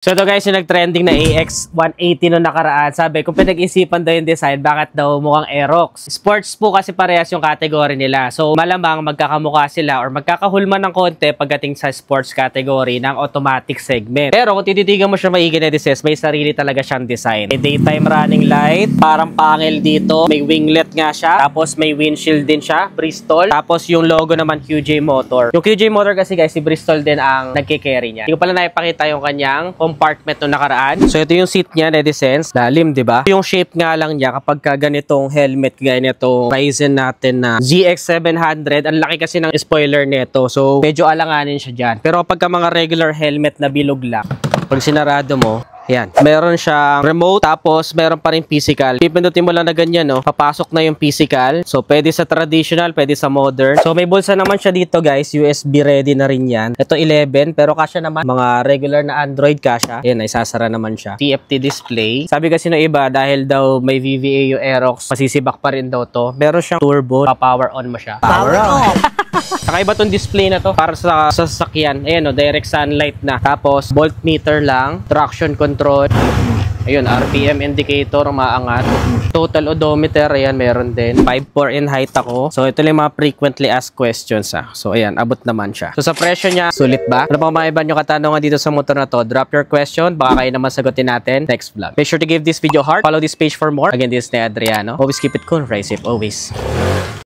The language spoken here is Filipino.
So ito guys, yung nag-trending na AX180 no nakaraan. Sabi, kung pinag-isipan daw yung design, bakit daw mukhang Aerox? Sports po kasi parehas yung category nila. So malamang magkakamukha sila or magkakahulma ng konti pagdating sa sports category ng automatic segment. Pero kung tititigan mo siya maigi na design, may sarili talaga siyang design. May daytime running light, parang pangil dito. May winglet nga siya. Tapos may windshield din siya, Bristol. Tapos yung logo naman QJ Motor. Yung QJ Motor kasi guys, si Bristol din ang nagke-carry niya. Hindi ko pala naipakita yung kanyang compartment no nakaraan. So ito yung seat niya, Netisense. Lalim, di ba? Yung shape nga lang niya kapag ganitong helmet, ganitong Ryzen natin na ZX700, ang laki kasi ng spoiler nito. So medyo alanganin siya dyan. Pero pagka mga regular helmet na bilog lang, pag sinarado mo, ayan. Meron siyang remote, tapos meron pa rin physical. Pipindutin mo lang na ganyan, no? Papasok na yung physical. So, pwede sa traditional, pwede sa modern. So, may bulsa naman siya dito, guys. USB ready na rin yan. Ito 11, pero kasya naman. Mga regular na Android kasya. Ayan, isasara naman siya. TFT display. Sabi kasi ng iba, dahil daw may VVA yung Aerox, masisibak pa rin daw to. Meron siyang turbo, pa-power on mo siya. Power on! Kakaiba tong display na to para sa sasakyan. Ayan o, direct sunlight na. Tapos, voltmeter lang. Traction control. Ayun, RPM indicator, maangat. Total odometer, ayan, meron din. 5'4" in height ako. So, ito lang mga frequently asked questions, ah. So, ayan, abot naman siya. So, sa presyo niya, sulit ba? Ano pang mga iba nyo katanungan dito sa motor na to? Drop your question. Baka kayo naman sagutin natin next vlog. Make sure to give this video a heart. Follow this page for more. Again, this is Adriano. Always keep it cool. Ride safe always.